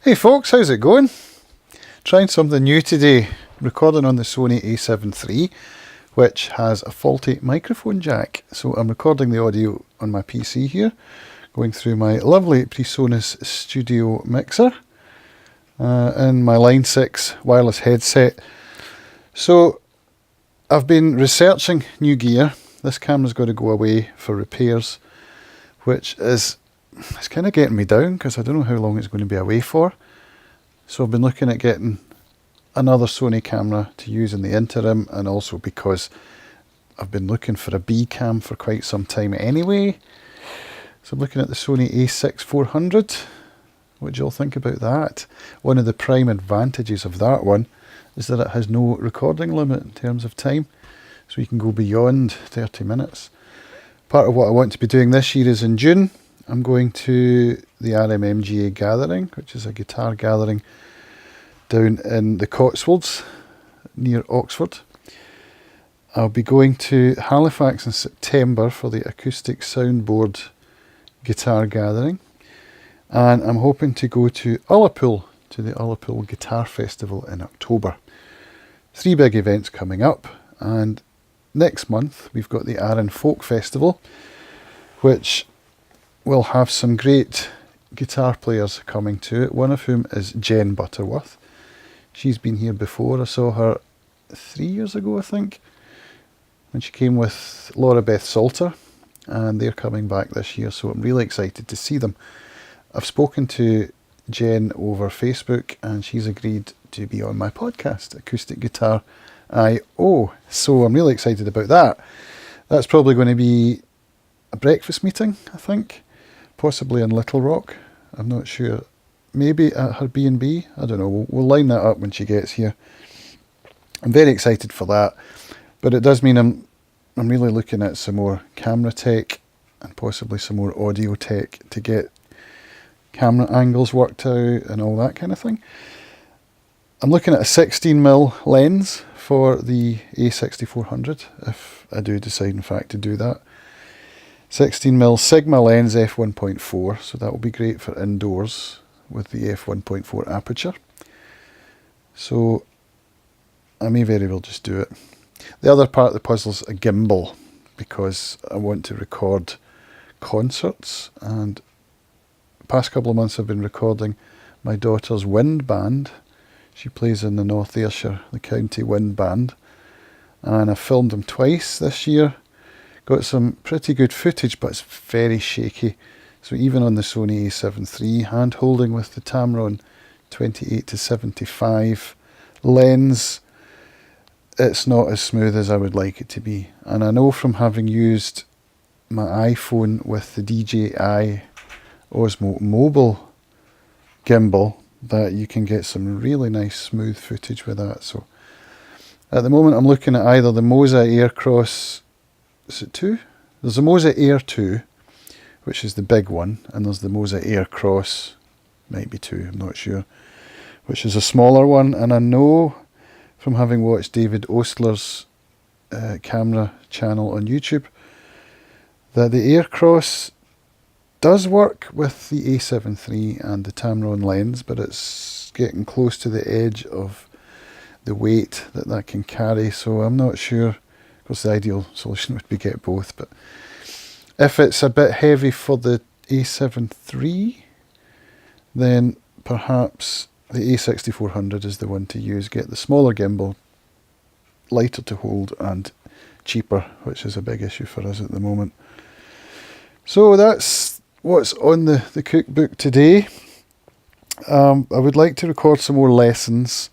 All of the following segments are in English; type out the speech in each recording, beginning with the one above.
Hey folks, how's it going? Trying something new today, recording on the Sony a7 III, which has a faulty microphone jack. So I'm recording the audio on my PC here, going through my lovely PreSonus Studio mixer and my Line6 wireless headset. So I've been researching new gear. This camera's got to go away for repairs, which is it's kind of getting me down because I don't know how long it's going to be away for. So I've been looking at getting another Sony camera to use in the interim, and also because I've been looking for a B cam for quite some time anyway. So I'm looking at the Sony a6 400. What do you all think about that? One of the prime advantages of that one is that it has no recording limit in terms of time. So you can go beyond 30 minutes. Part of what I want to be doing this year is in June, I'm going to the RMMGA gathering, which is a guitar gathering down in the Cotswolds near Oxford. I'll be going to Halifax in September for the Acoustic soundboard guitar gathering. And I'm hoping to go to Ullapool, to the Ullapool Guitar Festival in October. 3 big events coming up, and next month we've got the Arran Folk Festival, which will have some great guitar players coming to it, one of whom is Jen Butterworth. She's been here before. I saw her 3 years ago, I think, when she came with Laura Beth Salter, and they're coming back this year, so I'm really excited to see them. I've spoken to Jen over Facebook, and she's agreed to be on my podcast, Acoustic Guitar I.O. So I'm really excited about that. That's probably going to be a breakfast meeting, I think. Possibly in Little Rock, I'm not sure. Maybe at her B&B, I don't know. We'll line that up when she gets here. I'm very excited for that, but it does mean I'm really looking at some more camera tech and possibly some more audio tech to get camera angles worked out and all that kind of thing. I'm looking at a 16mm lens for the A6400 if I do decide in fact to do that. 16mm Sigma lens f1.4, so that will be great for indoors with the f1.4 aperture. So I may very well just do it. The other part of the puzzle is a gimbal, because I want to record concerts, and the past couple of months I've been recording my daughter's wind band. She plays in the North Ayrshire, the County Wind Band, and I've filmed them twice this year. Got some pretty good footage, but it's very shaky. So even on the Sony a7 III, hand holding with the Tamron 28-75 lens, it's not as smooth as I would like it to be. And I know from having used my iPhone with the DJI Osmo Mobile gimbal that you can get some really nice smooth footage with that. So at the moment I'm looking at either the Moza Aircross, is it 2? There's the Moza Air 2, which is the big one, and there's the Moza Aircross, might be 2, I'm not sure, which is a smaller one. And I know from having watched David Ostler's camera channel on YouTube that the Aircross does work with the a7 III and the Tamron lens, but it's getting close to the edge of the weight that can carry, so I'm not sure. Of course, the ideal solution would be get both, but if it's a bit heavy for the a7 III, then perhaps the a6400 is the one to use. Get the smaller gimbal, lighter to hold and cheaper, which is a big issue for us at the moment. So that's what's on the cookbook today. I would like to record some more lessons.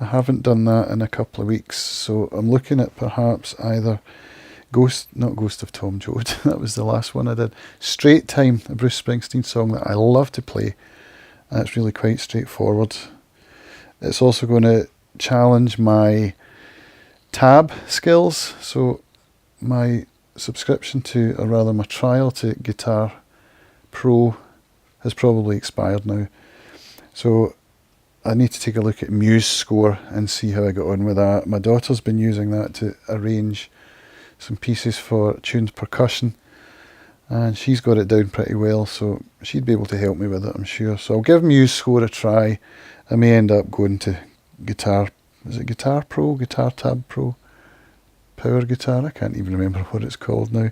I haven't done that in a couple of weeks, so I'm looking at perhaps either not Ghost of Tom Joad, that was the last one I did. Straight Time, a Bruce Springsteen song that I love to play. That's really quite straightforward. It's also going to challenge my tab skills, so my subscription to, or rather my trial to Guitar Pro has probably expired now. So I need to take a look at Muse Score and see how I got on with that. My daughter's been using that to arrange some pieces for tuned percussion, and she's got it down pretty well, so she'd be able to help me with it, I'm sure. So I'll give Muse Score a try. I may end up going to Guitar, is it Guitar Pro, Guitar Tab Pro, Power Guitar, I can't even remember what it's called now.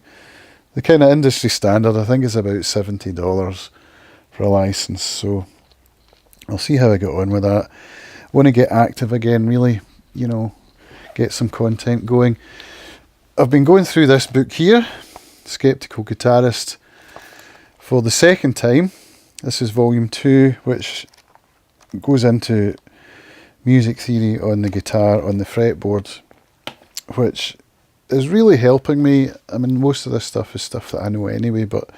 The kind of industry standard, I think, is about $70 for a license, so I'll see how I get on with that. I want to get active again, really, you know, get some content going. I've been going through this book here, Skeptical Guitarist, for the second time. This is volume 2, which goes into music theory on the guitar, on the fretboard, which is really helping me. I mean, most of this stuff is stuff that I know anyway, but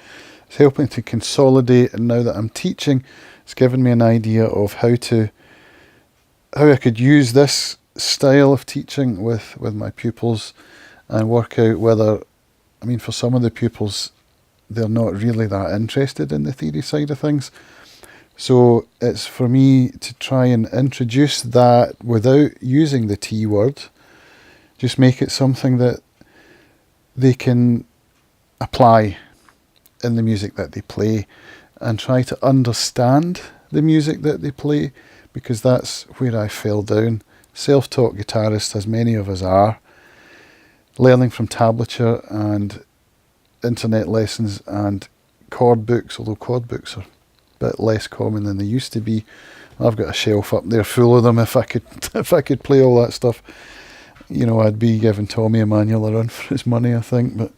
it's helping to consolidate, and now that I'm teaching, it's given me an idea of how I could use this style of teaching with my pupils and work out whether, I mean, for some of the pupils, they're not really that interested in the theory side of things. So it's for me to try and introduce that without using the T word, just make it something that they can apply in the music that they play and try to understand the music that they play, because that's where I fell down. Self-taught guitarist, as many of us are, learning from tablature and internet lessons and chord books, although chord books are a bit less common than they used to be. I've got a shelf up there full of them. If I could play all that stuff, you know, I'd be giving Tommy Emmanuel a run for his money, I think. But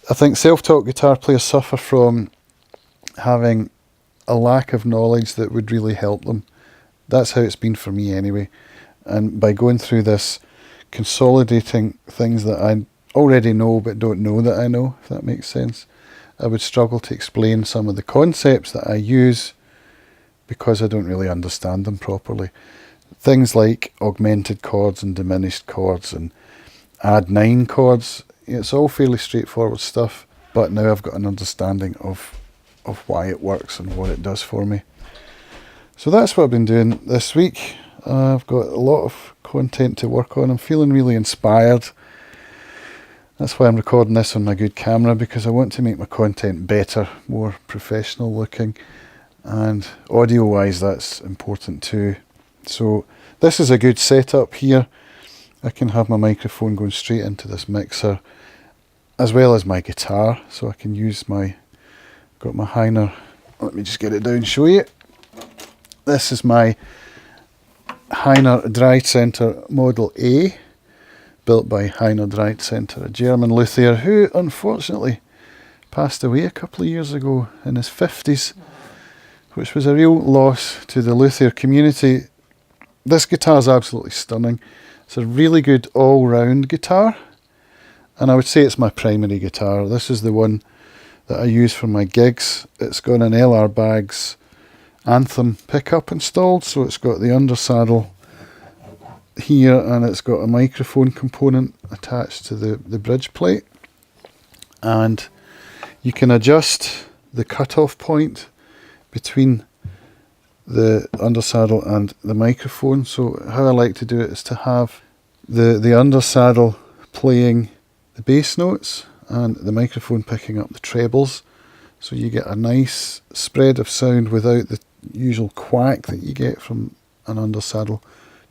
I think self-taught guitar players suffer from having a lack of knowledge that would really help them. That's how it's been for me anyway. And by going through this, consolidating things that I already know but don't know that I know, if that makes sense, I would struggle to explain some of the concepts that I use because I don't really understand them properly. Things like augmented chords and diminished chords and add 9 chords, it's all fairly straightforward stuff, but now I've got an understanding of why it works and what it does for me. So that's what I've been doing this week. I've got a lot of content to work on. I'm feeling really inspired. That's why I'm recording this on my good camera, because I want to make my content better, more professional looking, and audio wise that's important too. So this is a good setup here. I can have my microphone going straight into this mixer as well as my guitar, so I can use got my Heiner, let me just get it down and show you. This is my Heiner Dreizehnter Model A, built by Heiner Dreizehnter, a German luthier who unfortunately passed away a couple of years ago in his 50s, which was a real loss to the luthier community. This guitar is absolutely stunning. It's a really good all-round guitar, and I would say it's my primary guitar. This is the one that I use for my gigs. It's got an LR Baggs Anthem pickup installed, so it's got the undersaddle here and it's got a microphone component attached to the bridge plate, and you can adjust the cutoff point between the undersaddle and the microphone. So how I like to do it is to have the undersaddle playing the bass notes and the microphone picking up the trebles, so you get a nice spread of sound without the usual quack that you get from an undersaddle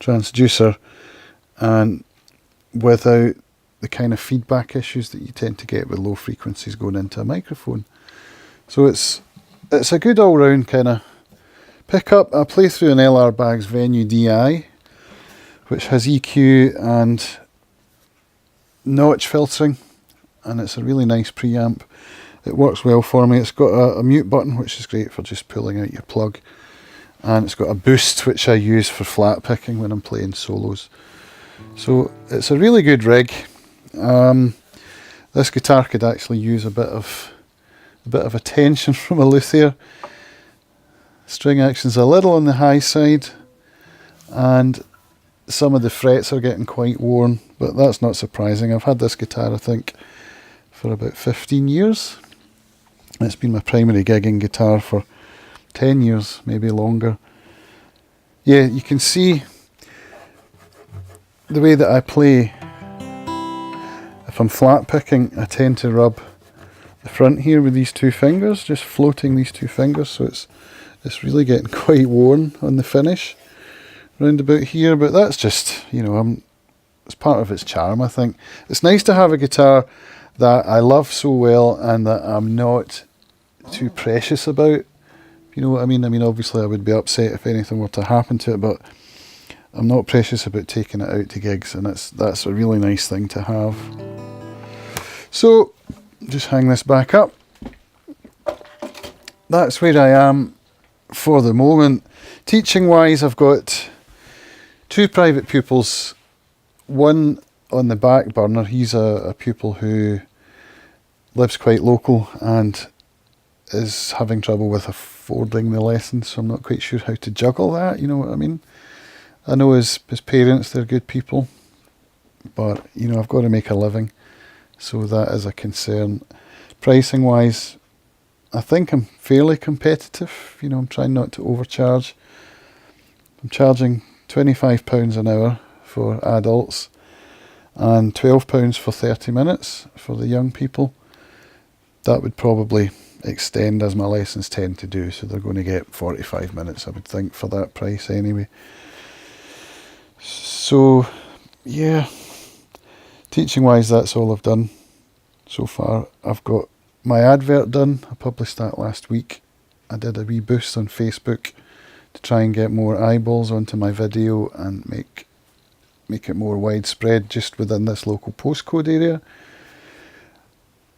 transducer, and without the kind of feedback issues that you tend to get with low frequencies going into a microphone. So it's a good all-round kind of pickup. I play through an LR Baggs Venue DI, which has EQ and notch filtering, and it's a really nice preamp. It works well for me. It's got a mute button, which is great for just pulling out your plug, and it's got a boost, which I use for flat picking when I'm playing solos. So it's a really good rig. This guitar could actually use a bit of attention from a luthier. String action's a little on the high side, and some of the frets are getting quite worn, but that's not surprising. I've had this guitar, I think, for about 15 years. It's been my primary gigging guitar for 10 years, maybe longer. Yeah, you can see the way that I play. If I'm flat picking, I tend to rub the front here with these two fingers, just floating these two fingers, so it's really getting quite worn on the finish round about here, but that's just, you know, it's part of its charm, I think. It's nice to have a guitar that I love so well and that I'm not too precious about. You know what I mean? I mean, obviously I would be upset if anything were to happen to it, but I'm not precious about taking it out to gigs, and that's a really nice thing to have. So, just hang this back up. That's where I am for the moment. Teaching wise, I've got 2 private pupils. One on the back burner, he's a pupil who lives quite local and is having trouble with affording the lessons, so I'm not quite sure how to juggle that, you know what I mean? I know his parents, they're good people, but you know, I've got to make a living, so that is a concern. Pricing wise, I think I'm fairly competitive, you know, I'm trying not to overcharge. I'm charging £25 an hour for adults and £12 for 30 minutes for the young people. That would probably extend as my lessons tend to do, so they're going to get 45 minutes, I would think, for that price anyway. So yeah, teaching wise, that's all I've done so far. I've got my advert done. I published that last week. I did a wee boost on Facebook to try and get more eyeballs onto my video and make it more widespread just within this local postcode area.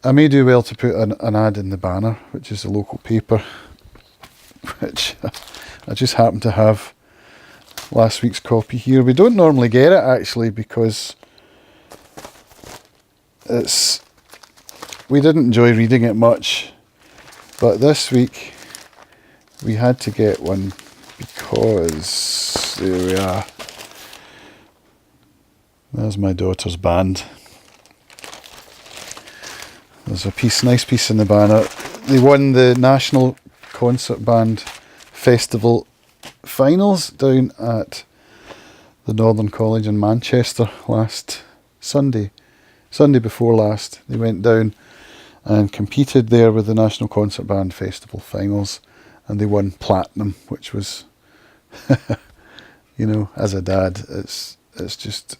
I may do well to put an ad in the Banner, which is the local paper, which I just happen to have last week's copy here. We don't normally get it actually because we didn't enjoy reading it much, but this week we had to get one because there we are. There's my daughter's band. There's a nice piece in the Banner. They won the National Concert Band Festival finals down at the Northern College in Manchester last Sunday before last. They went down and competed there with the National Concert Band Festival finals, and they won platinum, which was, you know, as a dad, it's just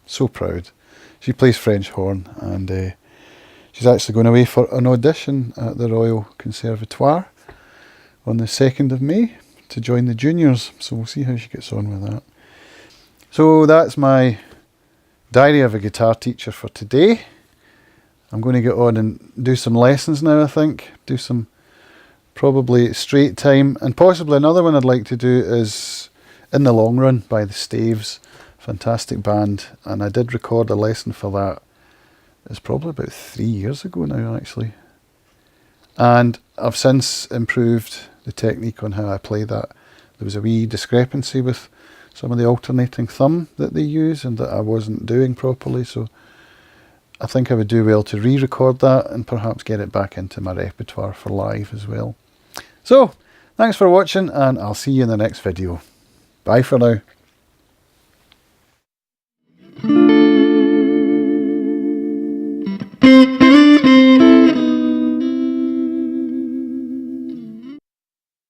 so proud. She plays French horn, and she's actually going away for an audition at the Royal Conservatoire on the 2nd of May to join the juniors, so we'll see how she gets on with that. So that's my diary of a guitar teacher for today. I'm going to get on and do some lessons now, I think. Do some probably straight time, and possibly another one I'd like to do is In the Long Run by the Staves. Fantastic band, and I did record a lesson for that. It's probably about 3 years ago now actually, and I've since improved the technique on how I play that. There was a wee discrepancy with some of the alternating thumb that they use and that I wasn't doing properly, so I think I would do well to re-record that and perhaps get it back into my repertoire for live as well. So thanks for watching, and I'll see you in the next video. Bye for now.